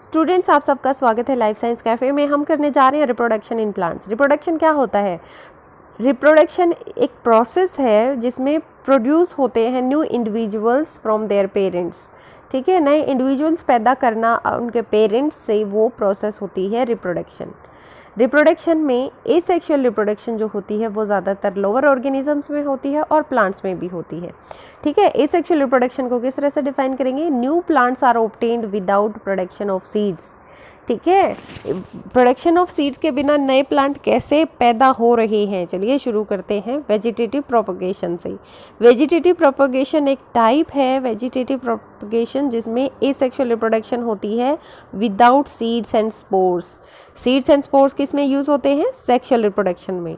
Students, आप सबका स्वागत है लाइफ साइंस कैफ़े में। हम करने जा रहे हैं रिप्रोडक्शन इन प्लांट्स। रिप्रोडक्शन क्या होता है? रिप्रोडक्शन एक प्रोसेस है जिसमें प्रोड्यूस होते हैं new individuals from their parents. ठीक है, नए इंडिविजुअल्स पैदा करना उनके पेरेंट्स से, वो प्रोसेस होती है रिप्रोडक्शन। रिप्रोडक्शन में एसेक्सुअल रिप्रोडक्शन जो होती है वो ज़्यादातर लोअर ऑर्गेनिजम्स में होती है और प्लांट्स में भी होती है। ठीक है, एसेक्सुअल रिप्रोडक्शन को किस तरह से डिफाइन करेंगे? New plants are obtained without production of seeds. ठीक है, प्रोडक्शन ऑफ सीड्स के बिना नए प्लांट कैसे पैदा हो रहे हैं? चलिए शुरू करते हैं वेजिटेटिव प्रोपगेशन से। वेजिटेटिव प्रोपगेशन एक टाइप है वेजिटेटिव प्रोपगेशन जिसमें एसेक्सुअल रिप्रोडक्शन होती है without seeds and spores. Seeds and spores किस में यूज़ होते हैं? सेक्सुअल रिप्रोडक्शन में।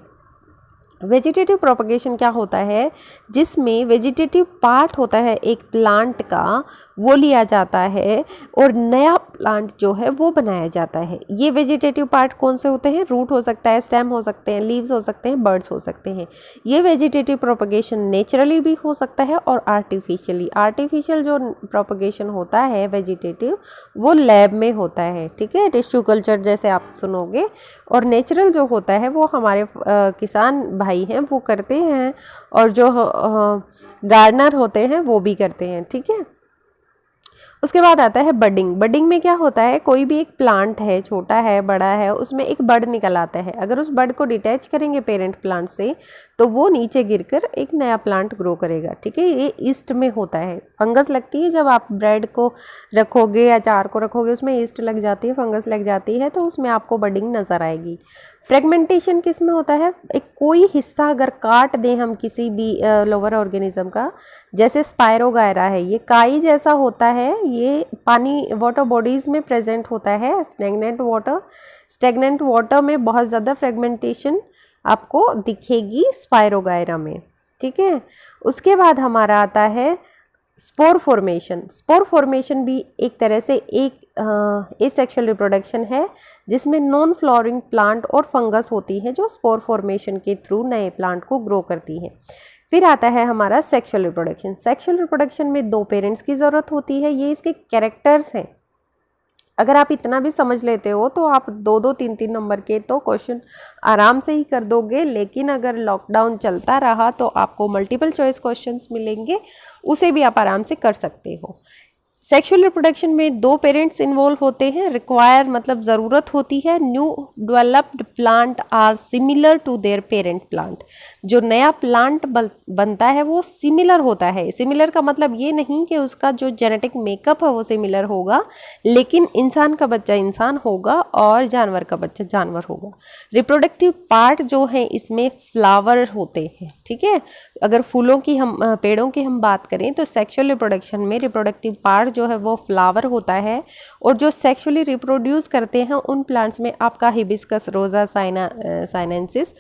वेजिटेटिव प्रोपगेशन क्या होता है? जिसमें वेजिटेटिव पार्ट होता है एक प्लांट का, वो लिया जाता है और नया प्लांट जो है वो बनाया जाता है। ये वेजिटेटिव पार्ट कौन से होते हैं? रूट हो सकता है, स्टेम हो सकते हैं, लीव्स हो सकते हैं, बर्ड्स हो सकते हैं। ये वेजिटेटिव प्रोपगेशन नेचुरली भी हो सकता है और आर्टिफिशियली। आर्टिफिशियल जो प्रोपगेशन होता है वेजिटेटिव, वो लैब में होता है। ठीक है, टिश्यू कल्चर जैसे आप सुनोगे। और नेचुरल जो होता है वो हमारे किसान भाई हैं वो करते हैं, और जो गार्डनर होते हैं वो भी करते हैं। ठीक है, उसके बाद आता है बडिंग। बडिंग में क्या होता है? कोई भी एक प्लांट है, छोटा है, बड़ा है, उसमें एक बड निकल आता है। अगर उस बड को डिटैच करेंगे पेरेंट प्लांट से तो वो नीचे गिरकर एक नया प्लांट ग्रो करेगा। ठीक है, ये ईस्ट में होता है। फंगस लगती है जब आप ब्रेड को रखोगे, अचार को रखोगे, उसमें ईस्ट लग जाती है, फंगस लग जाती है, तो उसमें आपको बडिंग नज़र आएगी। फ्रेगमेंटेशन किस में होता है? एक कोई हिस्सा अगर काट दें हम किसी भी लोअर ऑर्गेनिज्म का, जैसे स्पायरोगायरा है, ये काई जैसा होता है, ये पानी वाटर बॉडीज़ में प्रेजेंट होता है। स्टेगनेंट वाटर में बहुत ज़्यादा फ्रेगमेंटेशन आपको दिखेगी स्पायरोगायरा में। ठीक है, उसके बाद हमारा आता है स्पोर फॉर्मेशन। स्पोर फॉर्मेशन भी एक तरह से एक एसेक्सुअल रिप्रोडक्शन है जिसमें नॉन फ्लावरिंग प्लांट और फंगस होती है जो स्पोर फॉर्मेशन के थ्रू नए प्लांट को ग्रो करती है। फिर आता है हमारा सेक्सुअल रिप्रोडक्शन। सेक्सुअल रिप्रोडक्शन में दो पेरेंट्स की ज़रूरत होती है। ये इसके कैरेक्टर्स हैं। अगर आप इतना भी समझ लेते हो तो आप 2-2, 3-3 नंबर के तो क्वेश्चन आराम से ही कर दोगे। लेकिन अगर लॉकडाउन चलता रहा तो आपको मल्टीपल चॉइस क्वेश्चंस मिलेंगे, उसे भी आप आराम से कर सकते हो। सेक्सुअल रिप्रोडक्शन में दो पेरेंट्स इन्वॉल्व होते हैं। रिक्वायर मतलब ज़रूरत होती है। New developed plant are similar to their parent plant. जो नया प्लांट बनता है वो सिमिलर होता है। सिमिलर का मतलब ये नहीं कि उसका जो जेनेटिक मेकअप है वो सिमिलर होगा, लेकिन इंसान का बच्चा इंसान होगा और जानवर का बच्चा जानवर होगा। रिप्रोडक्टिव पार्ट जो है इसमें फ्लावर होते हैं। ठीक है, अगर फूलों की पेड़ों की हम बात करें तो सेक्सुअल रिप्रोडक्शन में रिप्रोडक्टिव पार्ट जो है वो फ्लावर होता है, और जो सेक्सुअली रिप्रोड्यूस करते हैं उन प्लांट्स में आपका हिबिस्कस रोजा साइनेंसिस,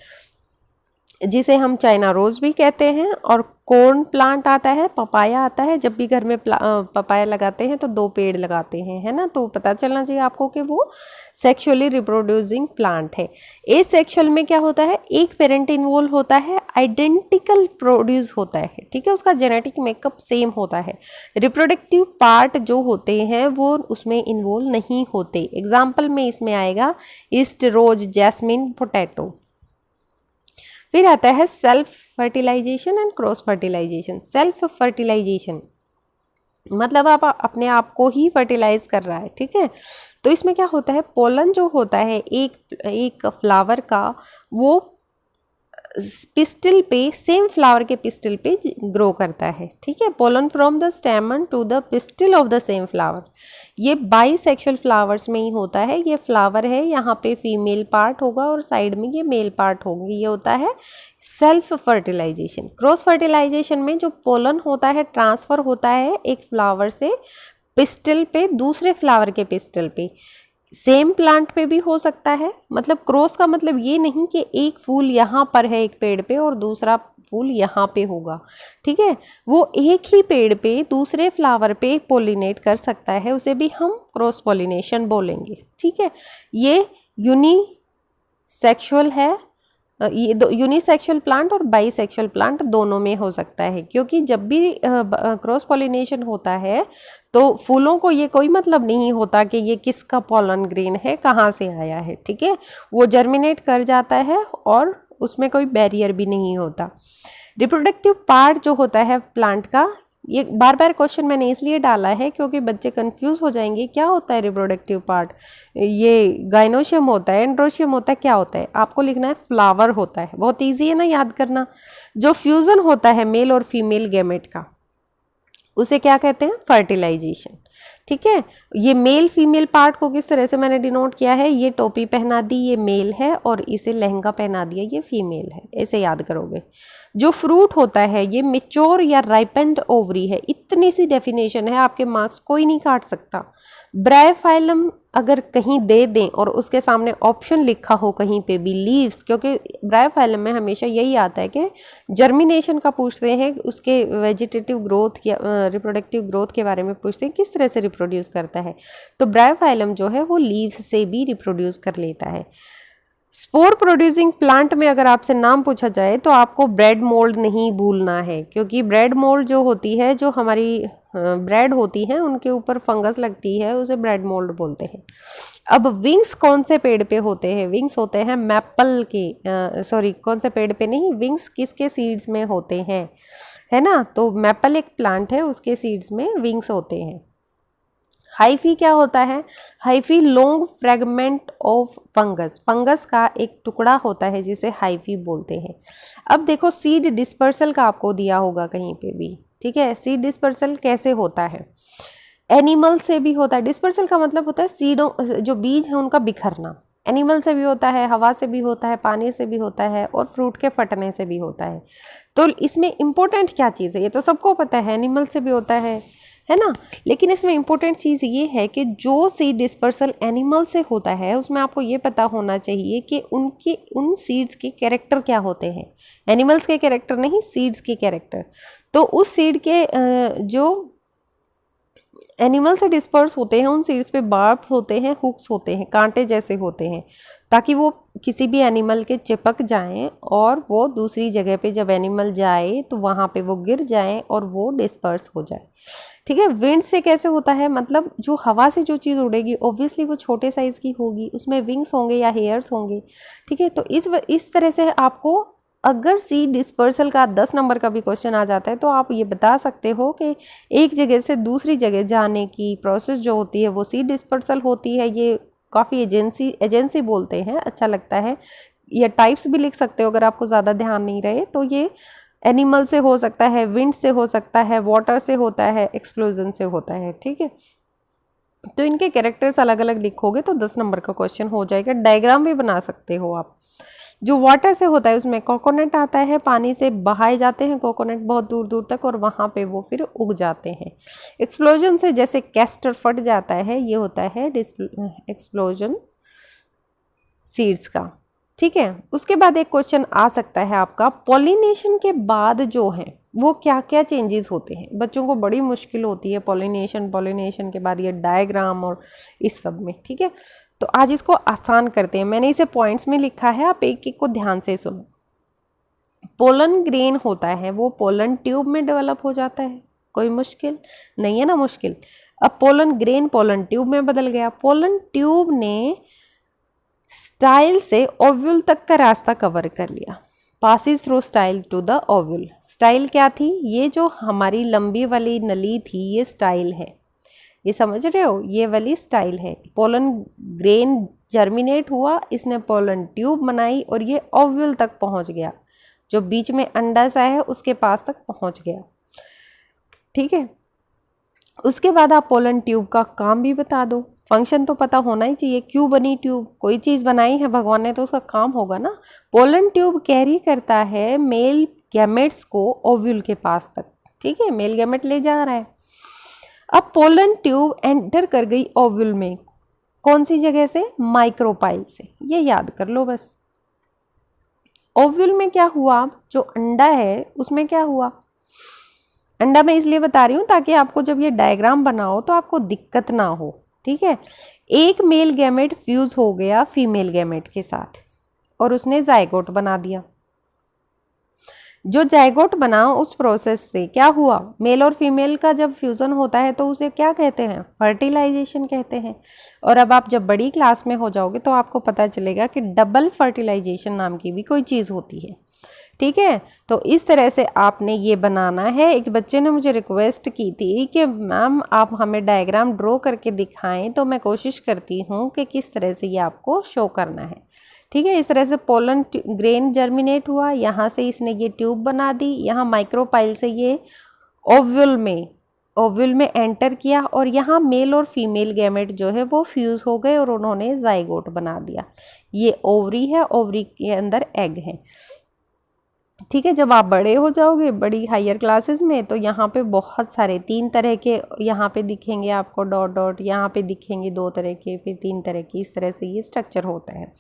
जिसे हम चाइना रोज भी कहते हैं, और कॉर्न प्लांट आता है, पपाया आता है। जब भी घर में पपाया लगाते हैं तो 2 पेड़ लगाते हैं, है ना, तो पता चलना चाहिए आपको कि वो सेक्सुअली रिप्रोड्यूसिंग प्लांट है। एसेक्सुअल में क्या होता है? एक पेरेंट इन्वॉल्व होता है, आइडेंटिकल प्रोड्यूस होता है। ठीक है, उसका जेनेटिक मेकअप सेम होता है। रिप्रोडक्टिव पार्ट जो होते हैं वो उसमें इन्वॉल्व नहीं होते। एग्जाम्पल में इसमें आएगा ईस्ट, रोज, जैस्मिन, पोटैटो। फिर आता है self fertilization and cross fertilization. Self fertilization मतलब आप अपने आप को ही फर्टिलाइज कर रहा है। ठीक है, तो इसमें क्या होता है? पोलन जो होता है एक फ्लावर का, वो पिस्टल पे, सेम फ्लावर के पिस्टल पे ग्रो करता है। ठीक है, pollen from the stamen to the pistil of the same flower. ये बाइसेक्सुअल फ्लावर्स में ही होता है। ये फ्लावर है, यहाँ पे फीमेल पार्ट होगा और साइड में ये मेल पार्ट होंगे। ये होता है सेल्फ फर्टिलाइजेशन। क्रॉस फर्टिलाइजेशन में जो पोलन होता है ट्रांसफर होता है एक फ्लावर से पिस्टल पे, दूसरे फ्लावर के पिस्टल पे। सेम प्लांट पे भी हो सकता है। मतलब क्रॉस का मतलब ये नहीं कि एक फूल यहाँ पर है एक पेड़ पे और दूसरा फूल यहाँ पे होगा। ठीक है, वो एक ही पेड़ पे दूसरे फ्लावर पे पोलिनेट कर सकता है, उसे भी हम क्रॉस पोलिनेशन बोलेंगे। ठीक है, ये यूनिसेक्सुअल है। ये यूनिसेक्सुअल प्लांट और बाईसेक्सुअल प्लांट दोनों में हो सकता है, क्योंकि जब भी क्रॉस पॉलिनेशन होता है तो फूलों को ये कोई मतलब नहीं होता कि ये किसका पॉलन ग्रेन है, कहाँ से आया है, ठीक है। वो जर्मिनेट कर जाता है और उसमें कोई बैरियर भी नहीं होता। रिप्रोडक्टिव पार्ट जो होता है प्लांट का, ये बार बार क्वेश्चन मैंने इसलिए डाला है क्योंकि बच्चे कंफ्यूज हो जाएंगे, क्या होता है रिप्रोडक्टिव पार्ट, ये गाइनोशियम होता है, एंड्रोशियम होता है, क्या होता है। आपको लिखना है फ्लावर होता है, बहुत ईजी है ना याद करना। जो फ्यूजन होता है मेल और फीमेल गैमेट का, उसे क्या कहते हैं, फर्टिलाइजेशन, ठीक है। ये मेल फीमेल पार्ट को किस तरह से मैंने डिनोट किया है, ये टोपी पहना दी ये मेल है और इसे लहंगा पहना दिया ये फीमेल है, ऐसे याद करोगे। जो फ्रूट होता है ये मेच्योर या राइपेंड ओवरी है, इतनी सी डेफिनेशन है, आपके मार्क्स कोई नहीं काट सकता। ब्रायोफाइलम अगर कहीं दे दें और उसके सामने ऑप्शन लिखा हो कहीं पे भी लीव्स, क्योंकि ब्रायोफाइलम में हमेशा यही आता है कि जर्मिनेशन का पूछते हैं, उसके वेजिटेटिव ग्रोथ या रिप्रोडक्टिव ग्रोथ के बारे में पूछते हैं, किस तरह से रिप्रोड्यूस करता है। तो ब्रायोफाइलम जो है वो लीव्स से भी रिप्रोड्यूस कर लेता है। स्पोर प्रोड्यूसिंग प्लांट में अगर आपसे नाम पूछा जाए तो आपको ब्रेड मोल्ड नहीं भूलना है, क्योंकि ब्रेड मोल्ड जो होती है, जो हमारी ब्रेड होती है उनके ऊपर फंगस लगती है, उसे ब्रेड मोल्ड बोलते हैं। अब विंग्स कौन से पेड़ पे होते हैं, विंग्स होते हैं मैपल के, सॉरी कौन से पेड़ पे नहीं, विंग्स किसके सीड्स में होते हैं, है ना। तो मैपल एक प्लांट है, उसके सीड्स में विंग्स होते हैं। हाइफी क्या होता है, hyphae long fragment of fungus, fungus का एक टुकड़ा होता है जिसे हाइफी बोलते हैं। अब देखो सीड डिस्पर्सल का आपको दिया होगा कहीं पे भी, ठीक है। सीड डिस्पर्सल कैसे होता है, एनिमल से भी होता है। डिस्पर्सल का मतलब होता है सीडों, जो बीज है उनका बिखरना। एनिमल से भी होता है, हवा से भी होता है, पानी से भी होता है और फ्रूट के फटने से भी होता है। तो इसमें इंपॉर्टेंट क्या चीज़ है, ये तो सबको पता है, एनिमल से भी होता है ना। लेकिन इसमें इंपॉर्टेंट चीज़ ये है कि जो सीड डिस्पर्सल एनिमल से होता है उसमें आपको ये पता होना चाहिए कि उनके उन सीड्स के कैरेक्टर क्या होते हैं, एनिमल्स के कैरेक्टर नहीं, सीड्स के कैरेक्टर। तो उस सीड के जो एनिमल से डिस्पर्स होते हैं उन सीड्स पे बार्ब होते हैं, हुक्स होते हैं, कांटे जैसे होते हैं, ताकि वो किसी भी एनिमल के चिपक जाएं और वो दूसरी जगह पे जब एनिमल जाए तो वहाँ पे वो गिर जाएं और वो डिस्पर्स हो जाए, ठीक है। विंड से कैसे होता है, मतलब जो हवा से जो चीज़ उड़ेगी ऑब्वियसली वो छोटे साइज़ की होगी, उसमें विंग्स होंगे या हेयर्स होंगे, ठीक है। तो इस तरह से आपको अगर सीड डिस्पर्सल का 10 नंबर का भी क्वेश्चन आ जाता है तो आप ये बता सकते हो कि एक जगह से दूसरी जगह जाने की प्रोसेस जो होती है वो सीड डिस्पर्सल होती है। ये काफ़ी एजेंसी बोलते हैं, अच्छा लगता है। या टाइप्स भी लिख सकते हो अगर आपको ज़्यादा ध्यान नहीं रहे तो। ये एनिमल से हो सकता है, विंड से हो सकता है, वाटर से होता है, एक्सप्लोजन से होता है, ठीक है। तो इनके कैरेक्टर्स अलग अलग लिखोगे तो 10 नंबर का क्वेश्चन हो जाएगा। डायग्राम भी बना सकते हो आप। जो वाटर से होता है उसमें कोकोनट आता है, पानी से बहाए जाते हैं कोकोनट बहुत दूर दूर तक और वहाँ पे वो फिर उग जाते हैं। एक्सप्लोजन से जैसे कैस्टर फट जाता है, ये होता है एक्सप्लोजन सीड्स का, ठीक है। उसके बाद एक क्वेश्चन आ सकता है आपका, पॉलिनेशन के बाद जो है वो क्या क्या चेंजेस होते हैं। बच्चों को बड़ी मुश्किल होती है पॉलिनेशन के बाद ये डायग्राम और इस सब में, ठीक है। तो आज इसको आसान करते हैं, मैंने इसे पॉइंट्स में लिखा है, आप एक एक को ध्यान से सुनो। पोलन ग्रेन होता है वो पोलन ट्यूब में डेवलप हो जाता है, कोई मुश्किल नहीं है ना, मुश्किल। अब पोलन ग्रेन पोलन ट्यूब में बदल गया, पोलन ट्यूब ने स्टाइल से ओव्यूल तक का रास्ता कवर कर लिया, passes through style to the ovule. Style क्या थी, ये जो हमारी लंबी वाली नली थी ये स्टाइल है, ये समझ रहे हो, ये वाली स्टाइल है। पोलन ग्रेन जर्मिनेट हुआ, इसने पोलन ट्यूब बनाई और ये ओव्यूल तक पहुंच गया, जो बीच में अंडा सा है उसके पास तक पहुंच गया, ठीक है। उसके बाद आप पोलन ट्यूब का काम भी बता दो, फंक्शन तो पता होना ही चाहिए, क्यों बनी ट्यूब, कोई चीज़ बनाई है भगवान ने तो उसका काम होगा ना। पोलन ट्यूब कैरी करता है मेल गैमेट्स को ओव्यूल के पास तक, ठीक है, मेल गैमेट ले जा रहा है। अब पोलन ट्यूब एंटर कर गई ओव्यूल में, कौन सी जगह से, माइक्रोपाइल से, ये याद कर लो बस। ओव्यूल में क्या हुआ, जो अंडा है उसमें क्या हुआ, अंडा मैं इसलिए बता रही हूँ ताकि आपको जब ये डायग्राम बनाओ तो आपको दिक्कत ना हो, ठीक है। एक मेल गैमेट फ्यूज हो गया फीमेल गैमेट के साथ और उसने जाइगोट बना दिया। जो जाइगोट बना उस प्रोसेस से क्या हुआ, मेल और फीमेल का जब फ्यूज़न होता है तो उसे क्या कहते हैं, फर्टिलाइजेशन कहते हैं। और अब आप जब बड़ी क्लास में हो जाओगे तो आपको पता चलेगा कि डबल फर्टिलाइजेशन नाम की भी कोई चीज़ होती है। ठीक है, तो इस तरह से आपने ये बनाना है। एक बच्चे ने मुझे रिक्वेस्ट की थी कि मैम आप हमें डायग्राम ड्रॉ करके दिखाएं, तो मैं कोशिश करती हूँ कि किस तरह से ये आपको शो करना है। ठीक है, इस तरह से पोलन ग्रेन जर्मिनेट हुआ, यहाँ से इसने ये ट्यूब बना दी, यहाँ माइक्रोपाइल से ये ओव्यूल में एंटर किया और यहाँ मेल और फीमेल गैमेट जो है वो फ्यूज़ हो गए और उन्होंने जाइगोट बना दिया। ये ओवरी है, ओवरी के अंदर एग है। ठीक है, जब आप बड़े हो जाओगे बड़ी हायर क्लासेस में तो यहाँ पे बहुत सारे 3 तरह के यहाँ पे दिखेंगे आपको डॉट डॉट, यहाँ पे दिखेंगे 2 तरह के, फिर 3 तरह के, इस तरह से ये स्ट्रक्चर होता है।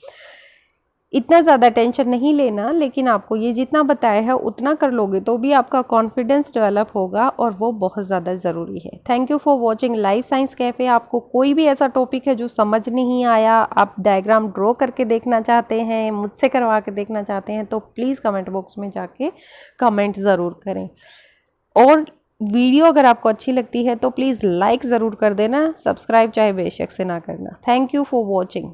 इतना ज़्यादा टेंशन नहीं लेना, लेकिन आपको ये जितना बताया है उतना कर लोगे तो भी आपका कॉन्फिडेंस डेवलप होगा और वो बहुत ज़्यादा ज़रूरी है। Thank you for watching life science cafe. आपको कोई भी ऐसा टॉपिक है जो समझ नहीं आया, आप डायग्राम ड्रॉ करके देखना चाहते हैं, मुझसे करवा के देखना चाहते हैं, तो प्लीज़ कमेंट बॉक्स में जाके कमेंट ज़रूर करें। और वीडियो अगर आपको अच्छी लगती है तो प्लीज़ लाइक ज़रूर कर देना, सब्सक्राइब चाहे बेशक से ना करना। Thank you for watching.